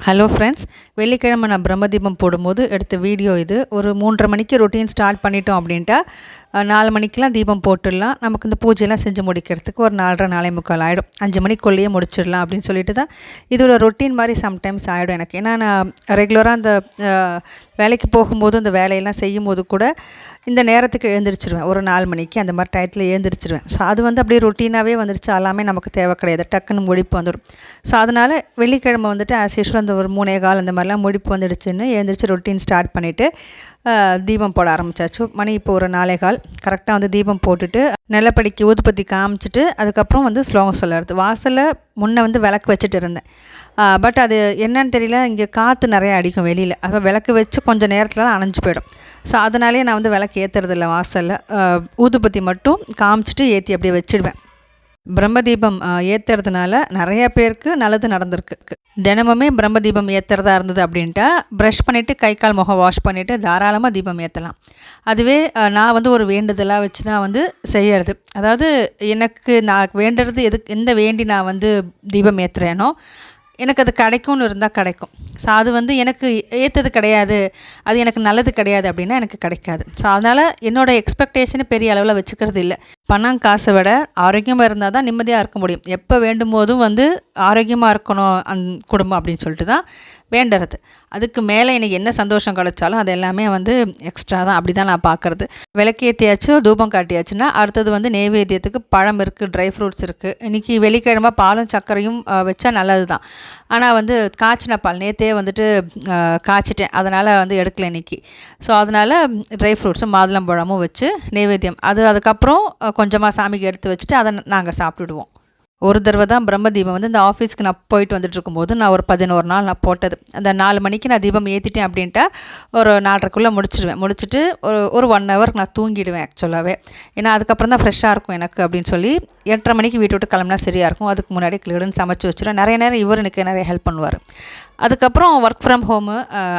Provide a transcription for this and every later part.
Hello friends, வெள்ளிக்கிழமை நான் பிரம்மதீபம் போடும்போது எடுத்த வீடியோ இது. ஒரு 3:30 மணிக்கு ரொட்டீன் ஸ்டார்ட் பண்ணிட்டோம் அப்படின்ட்டா 4 மணிக்கெலாம் தீபம் போட்டுடலாம். நமக்கு இந்த பூஜையெல்லாம் செஞ்சு முடிக்கிறதுக்கு ஒரு 4:30 4:45 ஆகிடும். 5 மணிக்குள்ளேயே முடிச்சிடலாம் அப்படின்னு சொல்லிட்டு தான் இது ஒரு ரொட்டீன் மாதிரி சம்டைம்ஸ் ஆகிடும் எனக்கு. ஏன்னா நான் ரெகுலராக அந்த வேலைக்கு போகும்போது அந்த வேலையெல்லாம் செய்யும்போது கூட இந்த நேரத்துக்கு எழுந்திரிச்சிடுவேன். ஒரு 4 மணிக்கு அந்த மாதிரி டயத்தில் எழுந்திரிச்சிடுவேன். ஸோ அது வந்து அப்படியே ரொட்டீனாகவே வந்துருச்சு. எல்லாமே நமக்கு தேவை கிடையாது, டக்குன்னு முடிப்பு வந்துடும். ஸோ அதனால் வெள்ளிக்கிழமை வந்துட்டு ஆஸ் யூஷுவல் அந்த ஒரு 3:15 அந்த மாதிரிலாம் முடிப்பு வந்துடுச்சுன்னு எழுந்திரிச்சு ரொட்டீன் ஸ்டார்ட் பண்ணிவிட்டு தீபம் போட ஆரம்பித்தாச்சு. மணி இப்போ ஒரு 4:15 கரெக்டாக வந்து தீபம் போட்டுட்டு நிலப்படிக்கு ஊதுபத்தி காமிச்சிட்டு அதுக்கப்புறம் வந்து ஸ்லோகம் சொல்லுறது. வாசலில் முன்னே வந்து விளக்கு வச்சுட்டு இருந்தேன். பட் அது என்னன்னு தெரியல, இங்கே காற்று நிறையா அடிக்கும் வெளியில். அப்போ விளக்கு வச்சு கொஞ்சம் நேரத்துலலாம் அணைஞ்சு போயிடும். ஸோ அதனாலே நான் வந்து விளக்கு ஏற்றுறதில்ல வாசலில். ஊதுபத்தி மட்டும் காமிச்சிட்டு ஏற்றி அப்படியே வச்சுடுவேன். பிரம்மதீபம் ஏற்றுறதுனால நிறையா பேருக்கு நல்லது நடந்திருக்கு. தினமுமே பிரம்மதீபம் ஏற்றுறதா இருந்தது அப்படின்ட்டா ப்ரஷ் பண்ணிவிட்டு கை கால் முகம் வாஷ் பண்ணிவிட்டு தாராளமாக தீபம் ஏற்றலாம். அதுவே நான் வந்து ஒரு வேண்டுதலாக வச்சு தான் வந்து செய்கிறது. அதாவது எனக்கு நான் வேண்டுறது எந்த வேண்டி நான் வந்து தீபம் ஏற்றுறேனோ எனக்கு அது கிடைக்கும்னு இருந்தால் கிடைக்கும். ஸோ அது வந்து எனக்கு ஏற்றது கிடையாது, அது எனக்கு நல்லது கிடையாது அப்படின்னா எனக்கு கிடைக்காது. ஸோ அதனால் என்னோடய எக்ஸ்பெக்டேஷனை பெரிய அளவில் வச்சுக்கிறது இல்லை. பணம் காசை விட ஆரோக்கியமாக இருந்தால் தான் நிம்மதியாக இருக்க முடியும். எப்போ வேண்டும் போதும் வந்து ஆரோக்கியமாக இருக்கணும் குடும்பம் அப்படின்னு சொல்லிட்டு தான் வேண்டுறது. அதுக்கு மேலே எனக்கு என்ன சந்தோஷம் கிடைச்சாலும் அது எல்லாமே வந்து எக்ஸ்ட்ரா தான். அப்படி தான் நான் பார்க்குறது. விளக்கேற்றியாச்சு, தூபம் காட்டியாச்சுன்னா அடுத்தது வந்து நெய்வேத்தியத்துக்கு பழம் இருக்குது, ட்ரை ஃப்ரூட்ஸ் இருக்குது. இன்றைக்கி வெள்ளிக்கிழமை பாலும் சர்க்கரையும் வச்சா நல்லது தான். ஆனால் வந்து காய்ச்சின பால் நேற்றே வந்துட்டு காய்ச்சிட்டேன், அதனால் வந்து எடுக்கல இன்றைக்கி. ஸோ அதனால் ட்ரை ஃப்ரூட்ஸும் மாதுளம்பழமும் வச்சு நெய்வேத்தியம் அதுக்கப்புறம் கொஞ்சமாக சாமிக்கு எடுத்து வச்சுட்டு அதை நாங்கள் சாப்பிட்டுடுவோம். ஒரு தடவை தான் பிரம்மதீபம் வந்து இந்த ஆஃபீஸ்க்கு நான் போயிட்டு வந்துட்டுருக்கும்போது நான் ஒரு 11 நாள் நான் போட்டது. அந்த 4 மணிக்கு நான் தீபம் ஏற்றிட்டேன் அப்படின்ட்டா ஒரு 4:30க்குள்ளே முடிச்சுட்டு ஒரு 1 ஹவருக்கு நான் தூங்கிடுவேன் ஆக்சுவலாகவே. ஏன்னா அதுக்கப்புறம் தான் ஃப்ரெஷ்ஷாக இருக்கும் எனக்கு அப்படின்னு சொல்லி 8:30 மணிக்கு வீட்டு விட்டு கிளம்புனா சரியாக இருக்கும். அதுக்கு முன்னாடி கிளியர்னு சமைச்சு வச்சுருவேன். நிறைய நேரம் இவர் எனக்கு நிறைய ஹெல்ப் பண்ணுவார். அதுக்கப்புறம் ஒர்க் ஃப்ரம் ஹோமு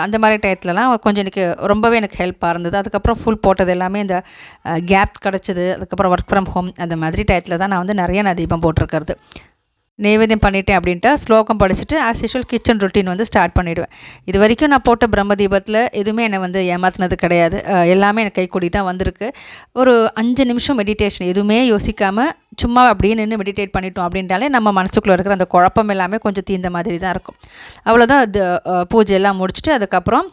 அந்த மாதிரி டயத்துலலாம் கொஞ்சம் ரொம்பவே எனக்கு ஹெல்ப்பாக இருந்தது. அதுக்கப்புறம் ஃபுல் போட்டது எல்லாமே இந்த கேப் கிடச்சிது. அதுக்கப்புறம் ஒர்க் ஃப்ரம் ஹோம் அந்த மாதிரி டயத்தில் தான் நான் வந்து நிறைய தீபம் போட்டிருக்கிறது. நெய்வேத்தியம் பண்ணிட்டேன் அப்படின்ட்டு ஸ்லோகம் படிச்சுட்டு ஆஸ் யூஷுவல் கிச்சன் ரொட்டீன் வந்து ஸ்டார்ட் பண்ணிவிடுவேன். இது வரைக்கும் நான் போட்ட பிரம்மதீபத்தில் எதுவுமே என்னை வந்து ஏமாத்தினது கிடையாது. எல்லாமே எனக்கு கைக்கூடி தான் வந்திருக்கு. ஒரு 5 நிமிஷம் மெடிடேஷன் எதுவுமே யோசிக்காமல் சும்மா அப்படியே நின்று மெடிடேட் பண்ணிட்டோம் அப்படின்ட்டாலே நம்ம மனசுக்குள்ளே இருக்கிற அந்த குழப்பம் எல்லாமே கொஞ்சம் தீர்ந்த மாதிரி தான் இருக்கும். அவ்வளோதான். அது பூஜையெல்லாம் முடிச்சுட்டு அதுக்கப்புறம்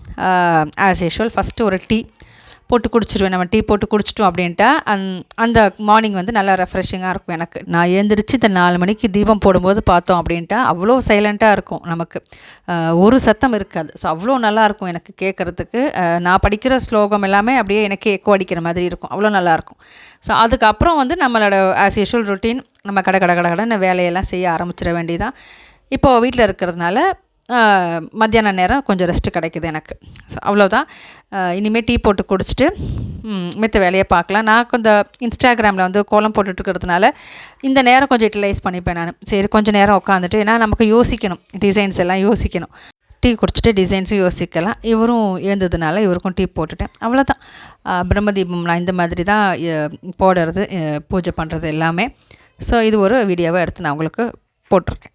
ஆஸ் யூஷுவல் ஃபஸ்ட்டு ஒரு டீ போட்டு குடிச்சிடுவேன். நம்ம டீ போட்டு குடிச்சிட்டோம் அப்படின்ட்டா அந்த மார்னிங் வந்து நல்லா ரெஃப்ரெஷிங்காக இருக்கும் எனக்கு. நான் எழுந்திரிச்சு இந்த 4 மணிக்கு தீபம் போடும்போது பார்த்தோம் அப்படின்ட்டா அவ்வளோ சைலண்ட்டாக இருக்கும் நமக்கு. ஒரு சத்தம் இருக்காது. ஸோ அவ்வளோ நல்லாயிருக்கும் எனக்கு கேட்குறதுக்கு. நான் படிக்கிற ஸ்லோகம் எல்லாமே அப்படியே எனக்கே எக்கோ அடிக்கிற மாதிரி இருக்கும். அவ்வளோ நல்லாயிருக்கும். ஸோ அதுக்கப்புறம் வந்து நம்மளோட ஆஸ் யூஷுவல் ரொட்டீன் நம்ம கடை வேலையெல்லாம் செய்ய ஆரம்பிச்சிட வேண்டியதான். இப்போது வீட்டில் இருக்கிறதுனால மத்தியான நேரம் கொஞ்சம் ரெஸ்ட்டு கிடைக்குது எனக்கு. ஸோ அவ்வளோதான். இனிமேல் டீ போட்டு குடிச்சிட்டு மித்த வேலையை பார்க்கலாம். நான் கொஞ்சம் இன்ஸ்டாகிராமில் வந்து கோலம் போட்டுட்ருக்கிறதுனால இந்த நேரம் கொஞ்சம் யூட்டிலைஸ் பண்ணிப்பேன் நான். சரி கொஞ்சம் நேரம் உட்காந்துட்டு, ஏன்னா நமக்கு யோசிக்கணும், டிசைன்ஸ் எல்லாம் யோசிக்கணும். டீ குடிச்சிட்டு டிசைன்ஸும் யோசிக்கலாம். இவரும் எழுந்ததுனால இவருக்கும் டீ போட்டுட்டேன். அவ்வளோதான். பிரம்மதீபம் நான் இந்த மாதிரி தான் போடுறது, பூஜை பண்ணுறது எல்லாமே. ஸோ இது ஒரு வீடியோவை எடுத்து நான் உங்களுக்கு போட்டிருக்கேன்.